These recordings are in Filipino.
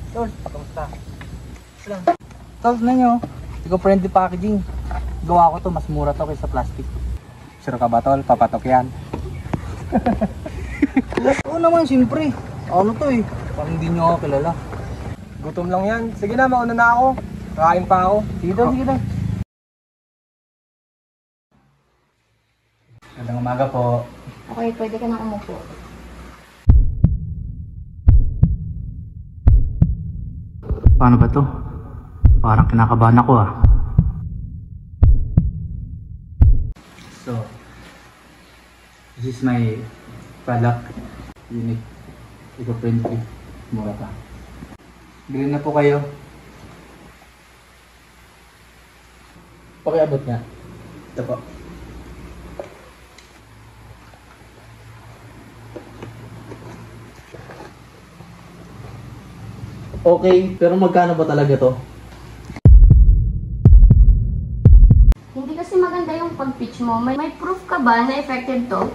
Tol, kamusta? Lang. Tol, na nyo. Eco-friendly packaging. Gawa ko to, mas mura to kaysa plastic. Sure ka ba, Tol? Papatok yan. Oo naman, siyempre. Ano to eh? Parang hindi nyo ako kilala. Gutom lang yan. Sige na, mauna na ako. Kakain pa ako. Sige daw, sige daw. Magandang umaga po. Okay, pwede ka na umupo. Paano ba to? Parang kinakabahan ako ah. So, this is my product. Unique. Eco-friendly. Mura pa. Bilhin na po kayo. Pakiabot nga. Ito po. Okay, pero magkano ba talaga to? Hindi kasi maganda yung pag-pitch mo. May proof ka ba na effective to?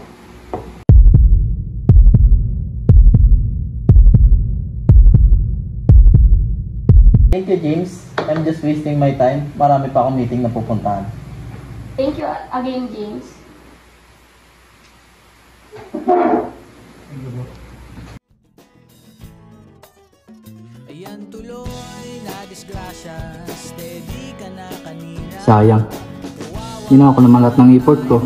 Thank you, James. I'm just wasting my time. Marami pa akong meeting na pupuntahan. Thank you again, James. Ayan tuloy na disgrasya, steady ka na kanina. Sayang. Ginawa ko naman lahat ng effort ko.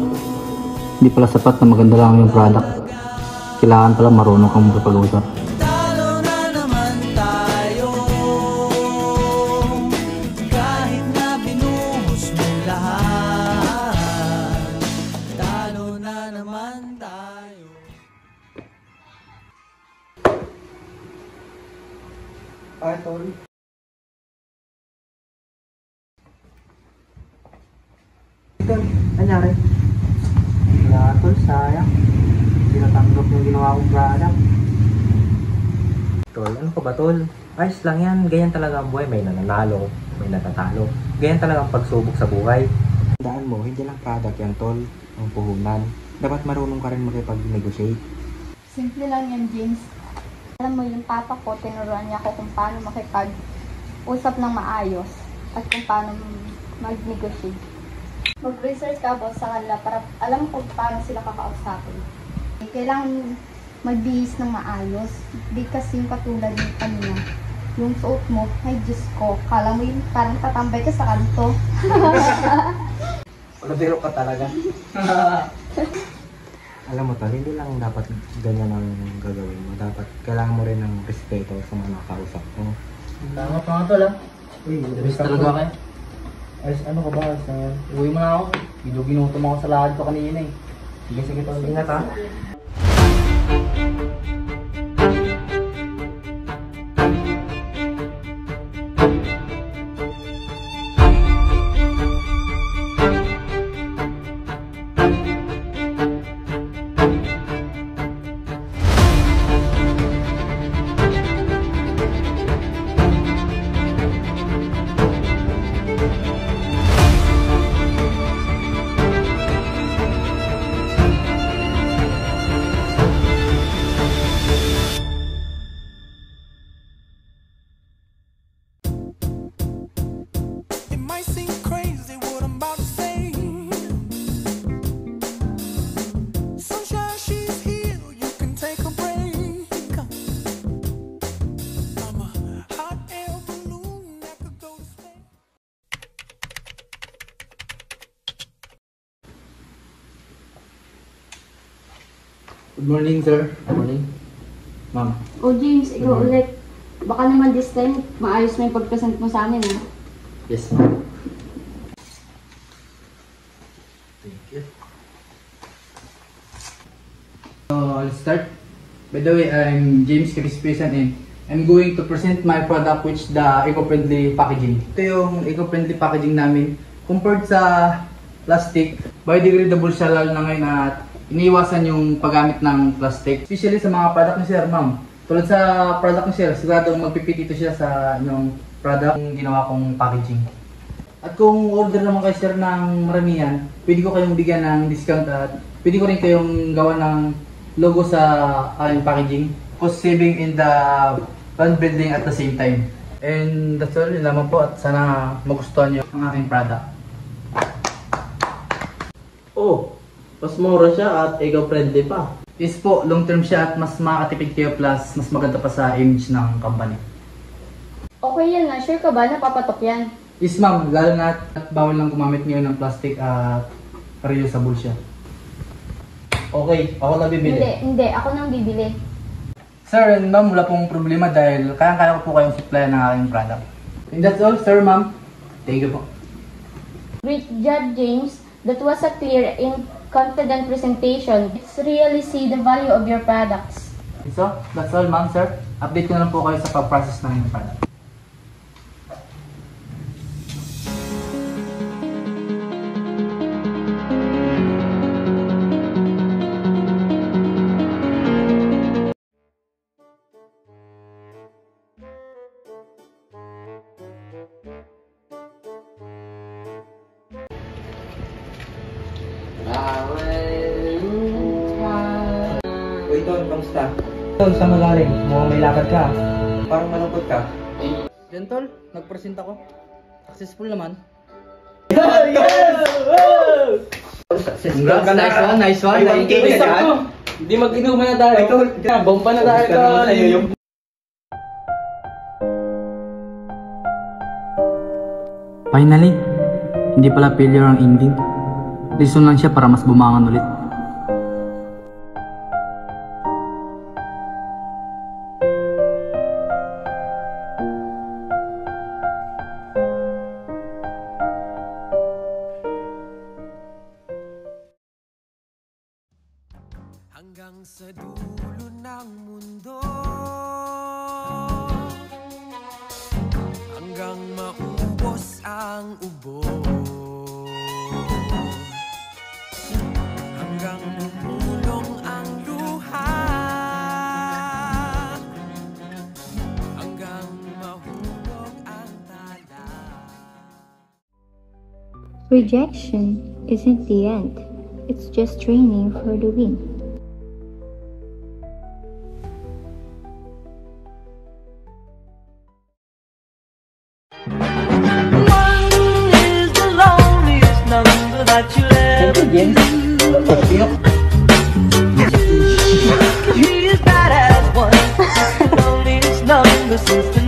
Hindi pala sapat na maganda lang yung product. Kailangan pala marunong kang magpag-usap. Talo na naman tayo, kahit na binuhos mo lahat. Talo na naman tayo. Ay, tol. Tol, nangyari? Wala tol, sayang. Hindi natanggap yung ginawa kong product. Tol, ano ka ba tol? Ayos lang yan, ganyan talaga ang buhay. May nananalo, may natatalo. Ganyan talaga ang pagsubok sa buhay. Tandaan mo, hindi lang product yan tol, ang puhunan. Dapat marunong ka rin makipag-negotiate. Simple lang yan, James. Alam mo, yung papa ko, tinuruan niya ako kung paano makipag-usap ng maayos at kung paano mag-negotiate. Mag-research ka boss sa kanila para alam kung paano sila kakausapin. Kailangan magbihis ng maayos. Di kasi yung katulad ng kanina. Yung suot mo, ay Diyos ko, kala mo yung parang tatambay ka sa kanto. Palabiro ka talaga. Alam mo tol, hindi lang dapat ganyan ang gagawin mo. Dapat kailangan mo rin ng respeto sa mga nakausap mo. Tama pa nga tol ah. Uy, best talaga kayo. Ayos, ano ka ba? Ayos na yan. Uwi mo na ako. Ginutom ako sa lakad ko kanina eh. Sige, sige tol. Ingat ha. It might seem crazy what I'm about to say. Sunshine, she's here, you can take a break. I'm a hot air balloon that could go to space. Good morning sir. Good morning. Ma'am. O James, ikaw ulit. Baka naman this time, maayos na yung pag-present mo sa amin, ha? Yes ma'am. Thank you. So, I'll start. By the way, I'm James Crispisan and I'm going to present my product which the eco-friendly packaging. Ito yung eco-friendly packaging namin. Compared sa plastic, biodegradable siya lalo na ngayon at iniiwasan yung paggamit ng plastic. Especially sa mga product ni sir, ma'am. Tulad sa product ni sir, siguradong magpipitito siya sa inyong product yung ginawa kong packaging. At kung order naman kayo sir ng maramihan, pwede ko kayong bigyan ng discount at pwede ko rin kayong gawa ng logo sa aking packaging. Cost saving in the brand building at the same time. And that's all, yun lamang po at sana magustuhan niyo ang aking product. Oh, mas mura siya at eco-friendly pa. Yes po, long term siya at mas makakatipid kayo plus mas maganda pa sa image ng company. Okay yan na, sure ka ba na papatok yan? Yes ma'am, lalo na at bawal lang gumamit ngayon ng plastic at reusable siya. Okay, ako na bibili. Hindi, ako nang bibili. Sir and ma'am, wala pong problema dahil kayang-kaya ko po kayong supply ng aking product. And that's all, sir, ma'am. Thank you po. Great job, James. That was a clear and confident presentation. Let's really see the value of your products. So, that's all, ma'am, sir. Update ko na lang po kayo sa pag-process ng inyong product. Uy, Ton, kamusta? Ton, saan magaling? Mukhang may lakad ka. Parang malungkot ka. Yan, tol. Nag-present ako. Successful naman. Congrats, nice one, nice one. Thank you. Hindi mag-inuman na tayo. Bomba na tayo. Finally, hindi pala failure ang ending. Lesson lang siya para mas bumangon ulit. Hanggang sa dulo ng mundo, hanggang maubos ang ubo, hanggang umulong ang luha, hanggang mahulog ang tala. Rejection isn't the end, it's just training for the win. Thank you, James. She is bad as one. Loneliest number since the